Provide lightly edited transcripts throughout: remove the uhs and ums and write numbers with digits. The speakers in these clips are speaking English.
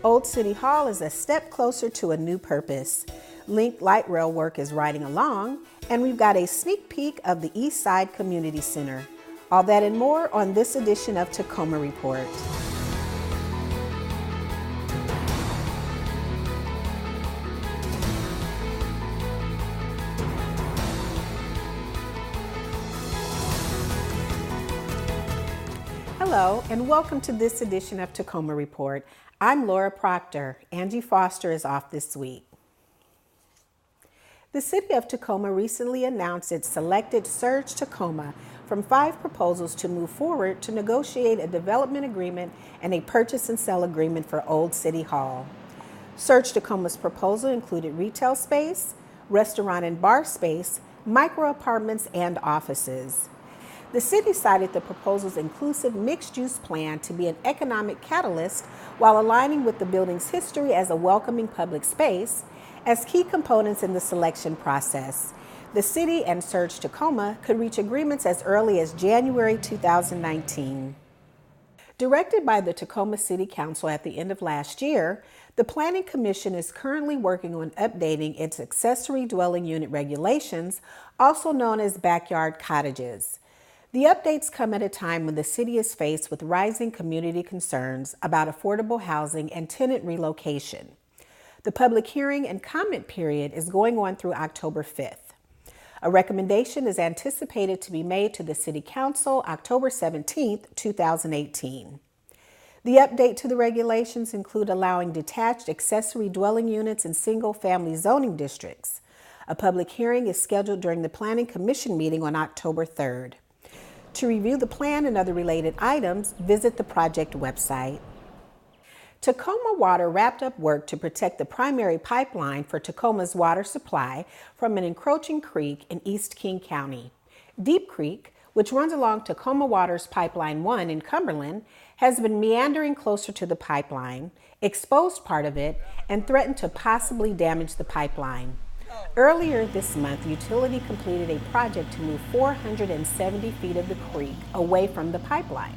Old City Hall is a step closer to a new purpose. Link light rail work is riding along, and we've got a sneak peek of the East Side Community Center. All that and more on this edition of Tacoma Report. Hello, and welcome to this edition of Tacoma Report. I'm Laura Proctor. Angie Foster is off this week. The City of Tacoma recently announced it selected Surge Tacoma from 5 proposals to move forward to negotiate a development agreement and a purchase and sell agreement for Old City Hall. Surge Tacoma's proposal included retail space, restaurant and bar space, micro apartments, and offices. The city cited the proposal's inclusive mixed-use plan to be an economic catalyst while aligning with the building's history as a welcoming public space as key components in the selection process. The city and Surge Tacoma could reach agreements as early as January 2019. Directed by the Tacoma City Council at the end of last year, the Planning Commission is currently working on updating its accessory dwelling unit regulations, also known as backyard cottages. The updates come at a time when the city is faced with rising community concerns about affordable housing and tenant relocation. The public hearing and comment period is going on through October 5th. A recommendation is anticipated to be made to the City Council October 17, 2018. The update to the regulations include allowing detached accessory dwelling units in single-family zoning districts. A public hearing is scheduled during the Planning Commission meeting on October 3rd. To review the plan and other related items, visit the project website. Tacoma Water wrapped up work to protect the primary pipeline for Tacoma's water supply from an encroaching creek in East King County. Deep Creek, which runs along Tacoma Water's Pipeline 1 in Cumberland, has been meandering closer to the pipeline, exposed part of it, and threatened to possibly damage the pipeline. Earlier this month, utility completed a project to move 470 feet of the creek away from the pipeline.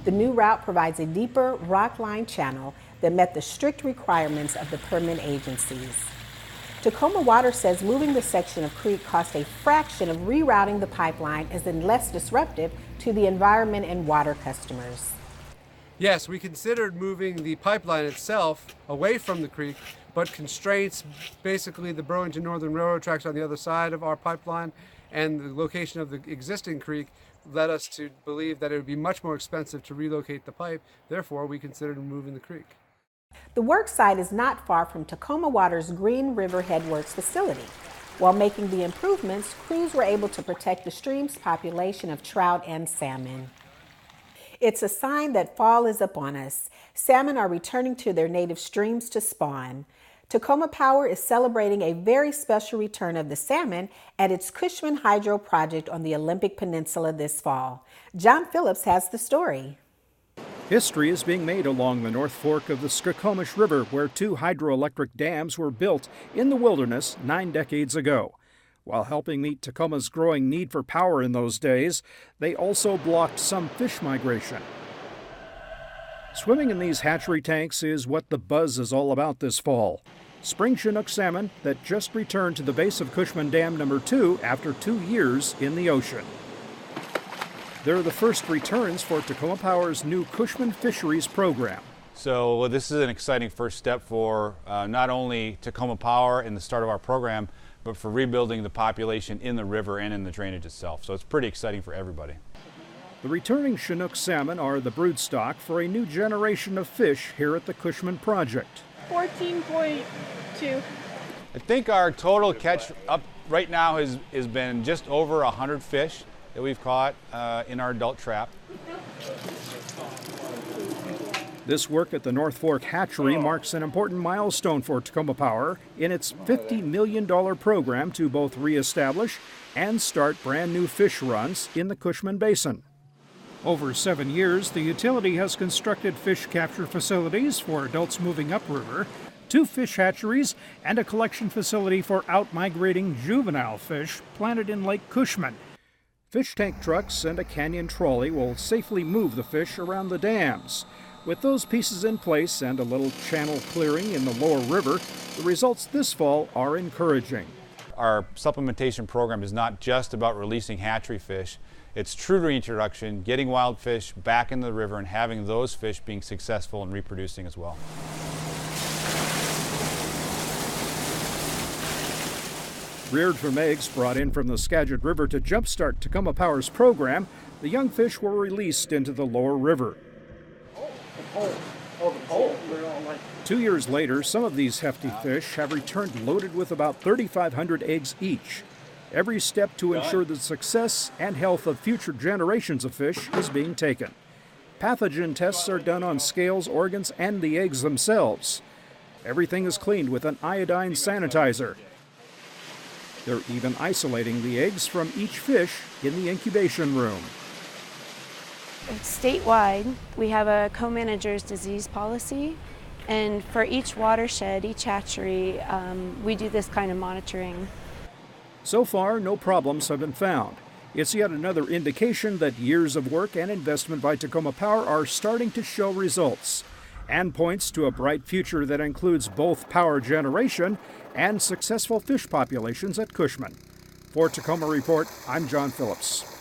The new route provides a deeper rock-lined channel that met the strict requirements of the permit agencies. Tacoma Water says moving the section of creek cost a fraction of rerouting the pipeline as in less disruptive to the environment and water customers. Yes, we considered moving the pipeline itself away from the creek, but constraints, basically the Burlington Northern Railroad tracks on the other side of our pipeline and the location of the existing creek led us to believe that it would be much more expensive to relocate the pipe. Therefore, we considered moving the creek. The work site is not far from Tacoma Water's Green River Headworks facility. While making the improvements, crews were able to protect the stream's population of trout and salmon. It's a sign that fall is upon us. Salmon are returning to their native streams to spawn. Tacoma Power is celebrating a very special return of the salmon at its Cushman Hydro project on the Olympic Peninsula this fall. John Phillips has the story. History is being made along the North Fork of the Skokomish River, where 2 hydroelectric dams were built in the wilderness 9 decades ago. While helping meet Tacoma's growing need for power in those days, they also blocked some fish migration. Swimming in these hatchery tanks is what the buzz is all about this fall. Spring Chinook salmon that just returned to the base of Cushman Dam number 2 after 2 years in the ocean. They're the first returns for Tacoma Power's new Cushman Fisheries program. So this is an exciting first step for not only Tacoma Power in the start of our program, but for rebuilding the population in the river and in the drainage itself. So it's pretty exciting for everybody. The returning Chinook salmon are the broodstock for a new generation of fish here at the Cushman project. 14.2. I think our total catch up right now has been just over 100 fish that we've caught in our adult trap. This work at the North Fork Hatchery marks an important milestone for Tacoma Power in its $50 million program to both reestablish and start brand new fish runs in the Cushman Basin. Over 7 years, the utility has constructed fish capture facilities for adults moving upriver, 2 fish hatcheries, and a collection facility for out-migrating juvenile fish planted in Lake Cushman. Fish tank trucks and a canyon trolley will safely move the fish around the dams. With those pieces in place and a little channel clearing in the lower river, the results this fall are encouraging. Our supplementation program is not just about releasing hatchery fish. It's true reintroduction, getting wild fish back into the river and having those fish being successful and reproducing as well. Reared from eggs brought in from the Skagit River to jumpstart Tacoma Power's program, the young fish were released into the lower river. 2 years later, some of these hefty fish have returned loaded with about 3,500 eggs each. Every step to ensure the success and health of future generations of fish is being taken. Pathogen tests are done on scales, organs, and the eggs themselves. Everything is cleaned with an iodine sanitizer. They're even isolating the eggs from each fish in the incubation room. Statewide, we have a co-manager's disease policy, and for each watershed, each hatchery, we do this kind of monitoring. So far, no problems have been found. It's yet another indication that years of work and investment by Tacoma Power are starting to show results, and points to a bright future that includes both power generation and successful fish populations at Cushman. For Tacoma Report, I'm John Phillips.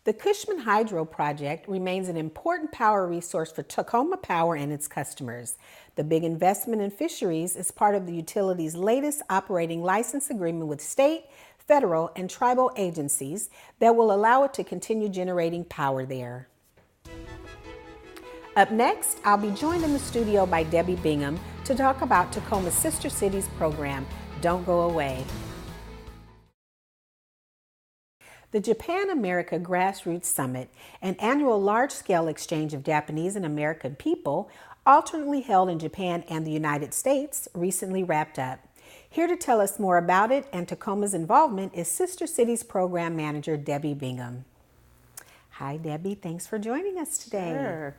The Cushman Hydro Project remains an important power resource for Tacoma Power and its customers. The big investment in fisheries is part of the utility's latest operating license agreement with state, federal, and tribal agencies that will allow it to continue generating power there. Up next, I'll be joined in the studio by Debbie Bingham to talk about Tacoma's Sister Cities program. Don't go away. The Japan-America Grassroots Summit, an annual large-scale exchange of Japanese and American people, alternately held in Japan and the United States, recently wrapped up. Here to tell us more about it and Tacoma's involvement is Sister Cities Program Manager Debbie Bingham. Hi, Debbie. Thanks for joining us today. Sure.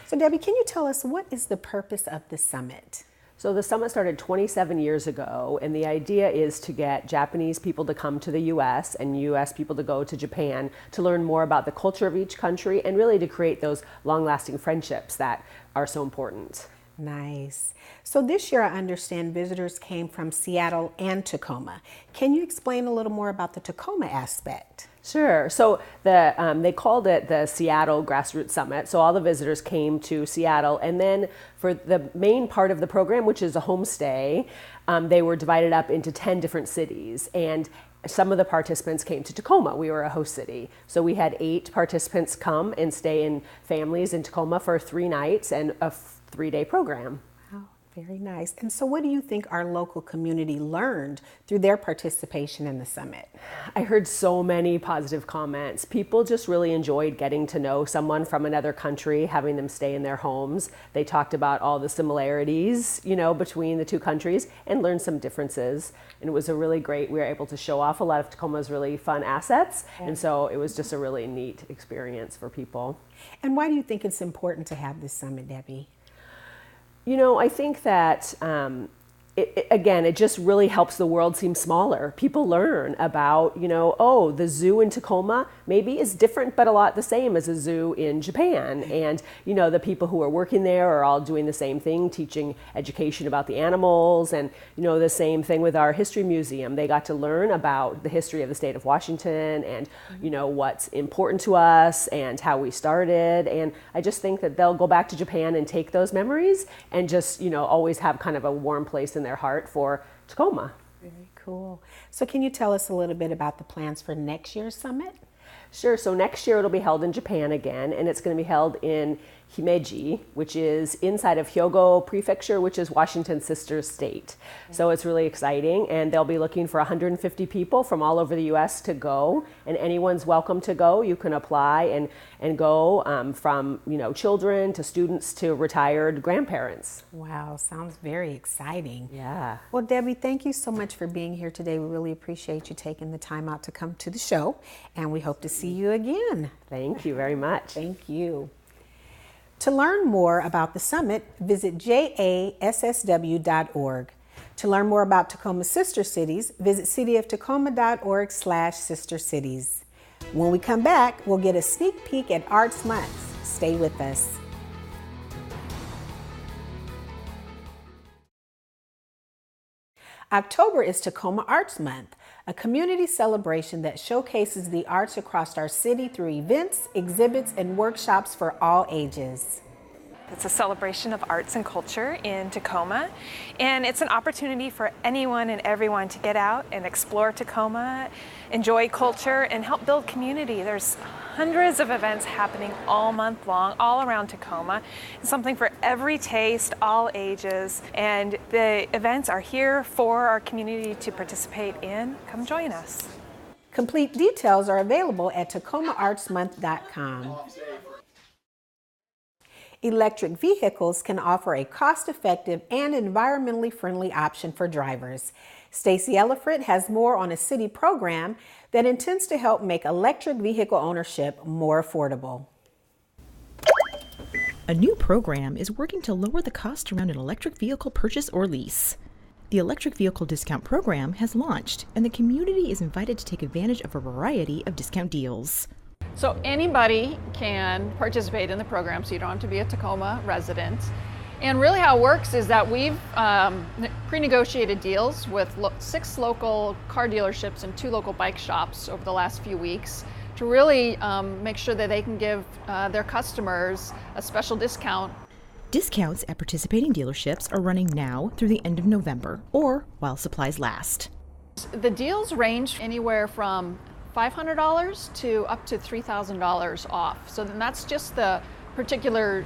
So, Debbie, can you tell us what is the purpose of the summit? So the summit started 27 years ago, and the idea is to get Japanese people to come to the U.S. and U.S. people to go to Japan to learn more about the culture of each country and really to create those long-lasting friendships that are so important. Nice. So this year I understand visitors came from Seattle and Tacoma. Can you explain a little more about the Tacoma aspect? Sure. So they called it the Seattle Grassroots Summit. So all the visitors came to Seattle. And then for the main part of the program, which is a homestay, they were divided up into 10 different cities. And some of the participants came to Tacoma. We were a host city. So we had 8 participants come and stay in families in Tacoma for 3 nights and a 3-day program. Very nice. And so what do you think our local community learned through their participation in the summit? I heard so many positive comments. People just really enjoyed getting to know someone from another country, having them stay in their homes. They talked about all the similarities, between the two countries and learned some differences. And it was a really great, we were able to show off a lot of Tacoma's really fun assets. And so it was just a really neat experience for people. And why do you think it's important to have this summit, Debbie? I think that, it just really helps the world seem smaller. People learn about, the zoo in Tacoma maybe is different but a lot the same as a zoo in Japan. And, the people who are working there are all doing the same thing, teaching education about the animals. And, the same thing with our history museum. They got to learn about the history of the state of Washington and, what's important to us and how we started. And I just think that they'll go back to Japan and take those memories and just, always have kind of a warm place in their heart for Tacoma. Very cool. So can you tell us a little bit about the plans for next year's summit? Sure. So next year it'll be held in Japan again, and it's going to be held in Himeji, which is inside of Hyogo Prefecture, which is Washington's sister state. So it's really exciting, and they'll be looking for 150 people from all over the U.S. to go, and anyone's welcome to go. You can apply and go from children to students to retired grandparents. Wow, sounds very exciting. Yeah. Well, Debbie, thank you so much for being here today. We really appreciate you taking the time out to come to the show, and we hope to see you again. Thank you very much. Thank you. To learn more about the summit, visit jassw.org. To learn more about Tacoma's sister cities, visit cityoftacoma.org/sistercities. When we come back, we'll get a sneak peek at Arts Month. Stay with us. October is Tacoma Arts Month, a community celebration that showcases the arts across our city through events, exhibits, and workshops for all ages. It's a celebration of arts and culture in Tacoma, and it's an opportunity for anyone and everyone to get out and explore Tacoma, enjoy culture, and help build community. There's hundreds of events happening all month long, all around Tacoma. It's something for every taste, all ages, and the events are here for our community to participate in. Come join us. Complete details are available at tacomaartsmonth.com. Electric vehicles can offer a cost-effective and environmentally friendly option for drivers. Stacey Ellifrit has more on a city program that intends to help make electric vehicle ownership more affordable. A new program is working to lower the cost around an electric vehicle purchase or lease. The Electric Vehicle Discount Program has launched, and the community is invited to take advantage of a variety of discount deals. So anybody can participate in the program, so you don't have to be a Tacoma resident. And really how it works is that we've pre-negotiated deals with 6 local car dealerships and 2 local bike shops over the last few weeks to really make sure that they can give their customers a special discount. Discounts at participating dealerships are running now through the end of November, or while supplies last. The deals range anywhere from $500 to up to $3,000 off. So then that's just the particular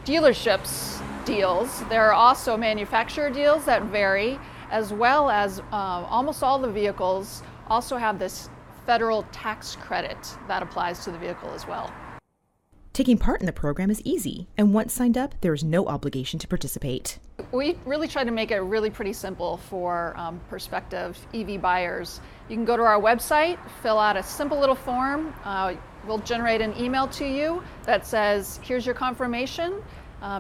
dealerships deals. There are also manufacturer deals that vary, as well as almost all the vehicles also have this federal tax credit that applies to the vehicle as well. Taking part in the program is easy, and once signed up, there is no obligation to participate. We really try to make it really pretty simple for prospective EV buyers. You can go to our website, fill out a simple little form. We'll generate an email to you that says, here's your confirmation.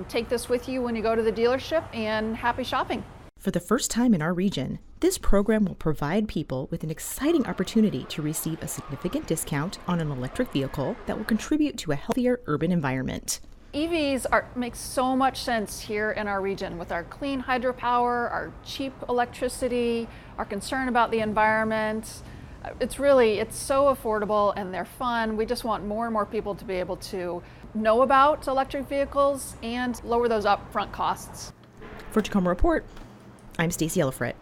Take this with you when you go to the dealership, and happy shopping. For the first time in our region, this program will provide people with an exciting opportunity to receive a significant discount on an electric vehicle that will contribute to a healthier urban environment. EVs make so much sense here in our region with our clean hydropower, our cheap electricity, our concern about the environment. It's so affordable and they're fun. We just want more and more people to be able to know about electric vehicles and lower those upfront costs. For Tacoma Report, I'm Stacey Ellifrit.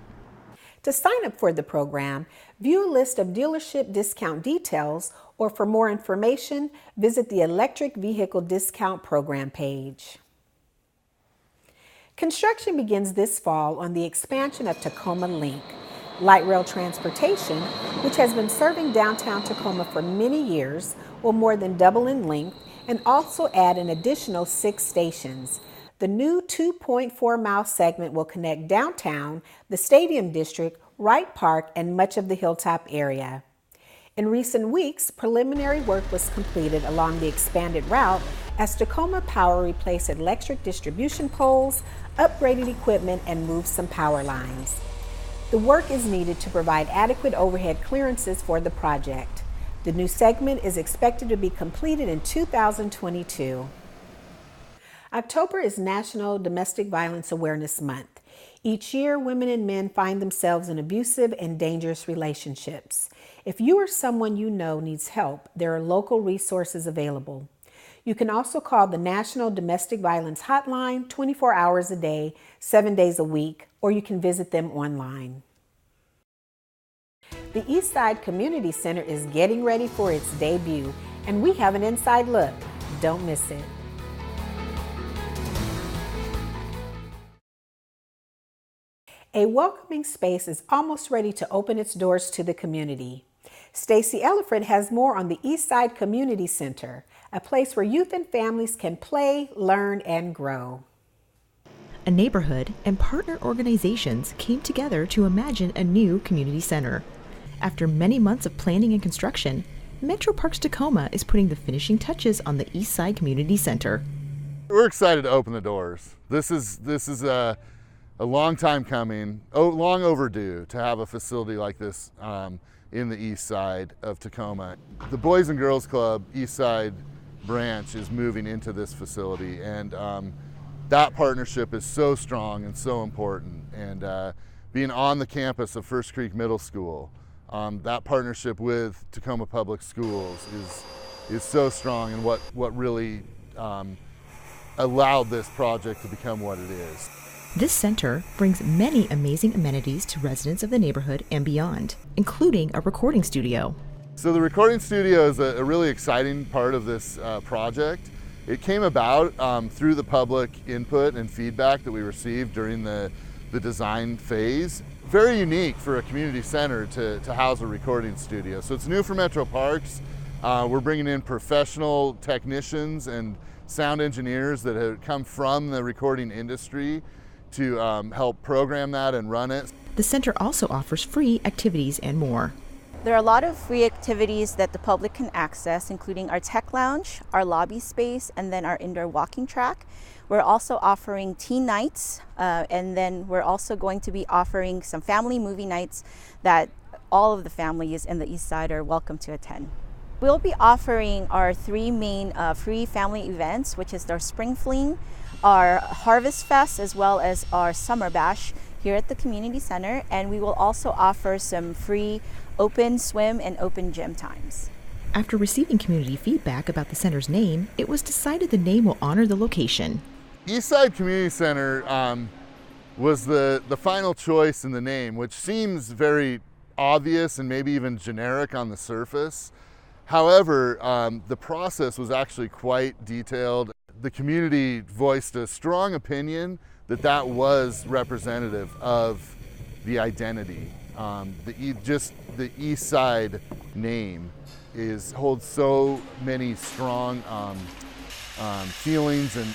To sign up for the program, view a list of dealership discount details, or for more information, visit the Electric Vehicle Discount Program page. Construction begins this fall on the expansion of Tacoma Link. Light rail transportation, which has been serving downtown Tacoma for many years, will more than double in length and also add an additional 6 stations. The new 2.4-mile segment will connect downtown, the Stadium District, Wright Park, and much of the Hilltop area. In recent weeks, preliminary work was completed along the expanded route as Tacoma Power replaced electric distribution poles, upgraded equipment, and moved some power lines. The work is needed to provide adequate overhead clearances for the project. The new segment is expected to be completed in 2022. October is National Domestic Violence Awareness Month. Each year, women and men find themselves in abusive and dangerous relationships. If you or someone you know needs help, there are local resources available. You can also call the National Domestic Violence Hotline 24 hours a day, 7 days a week, or you can visit them online. The Eastside Community Center is getting ready for its debut, and we have an inside look. Don't miss it. A welcoming space is almost ready to open its doors to the community. Stacey Ellifrit has more on the Eastside Community Center, a place where youth and families can play, learn, and grow. A neighborhood and partner organizations came together to imagine a new community center. After many months of planning and construction, Metro Parks Tacoma is putting the finishing touches on the Eastside Community Center. We're excited to open the doors. This is a long time coming, long overdue to have a facility like this in the east side of Tacoma. The Boys and Girls Club East Side branch is moving into this facility, and that partnership is so strong and so important. And being on the campus of First Creek Middle School. That partnership with Tacoma Public Schools is so strong, and what really allowed this project to become what it is. This center brings many amazing amenities to residents of the neighborhood and beyond, including a recording studio. So the recording studio is a really exciting part of this project. It came about through the public input and feedback that we received during the design phase. Very unique for a community center to house a recording studio. So it's new for Metro Parks. We're bringing in professional technicians and sound engineers that have come from the recording industry to help program that and run it. The center also offers free activities and more. There are a lot of free activities that the public can access, including our tech lounge, our lobby space, and then our indoor walking track. We're also offering teen nights, and then we're also going to be offering some family movie nights that all of the families in the East Side are welcome to attend. We'll be offering our three main free family events, which is our Spring Fling, our Harvest Fest, as well as our Summer Bash here at the Community Center, and we will also offer some free open swim and open gym times. After receiving community feedback about the center's name, it was decided the name will honor the location. Eastside Community Center was the final choice in the name, which seems very obvious and maybe even generic on the surface. However, the process was actually quite detailed. The community voiced a strong opinion that was representative of the identity. The East Side name holds so many strong feelings and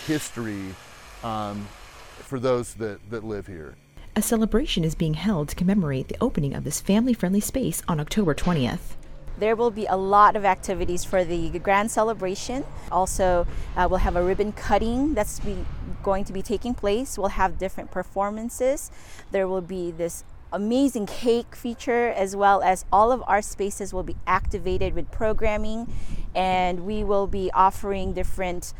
history for those that live here. A celebration is being held to commemorate the opening of this family-friendly space on October 20th. There will be a lot of activities for the grand celebration. Also, we'll have a ribbon cutting that's going to be taking place. We'll have different performances. There will be this amazing cake feature, as well as all of our spaces will be activated with programming, and we will be offering different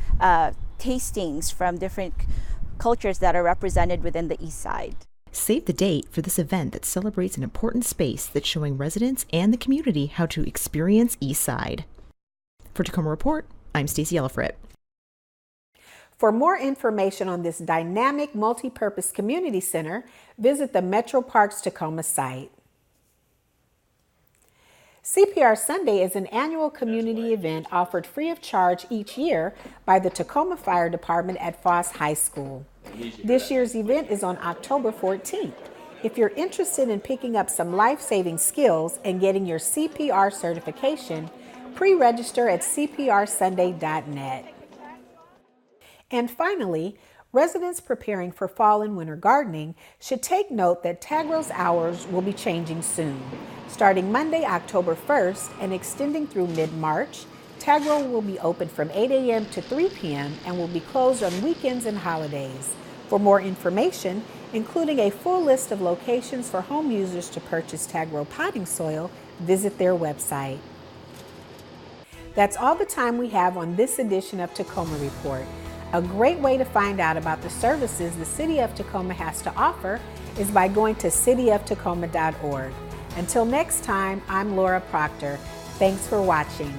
tastings from different cultures that are represented within the East Side. Save the date for this event that celebrates an important space that's showing residents and the community how to experience East Side. For Tacoma Report, I'm Stacey Ellifrit. For more information on this dynamic multi-purpose community center, visit the Metro Parks Tacoma site. CPR Sunday is an annual community event offered free of charge each year by the Tacoma Fire Department at Foss High School. This year's event is on October 14th. If you're interested in picking up some life-saving skills and getting your CPR certification, pre-register at cprsunday.net. And finally, residents preparing for fall and winter gardening should take note that Tagro's hours will be changing soon. Starting Monday, October 1st and extending through mid-March, Tagro will be open from 8 a.m. to 3 p.m. and will be closed on weekends and holidays. For more information, including a full list of locations for home users to purchase Tagro potting soil, visit their website. That's all the time we have on this edition of Tacoma Report. A great way to find out about the services the City of Tacoma has to offer is by going to cityoftacoma.org. Until next time, I'm Laura Proctor. Thanks for watching.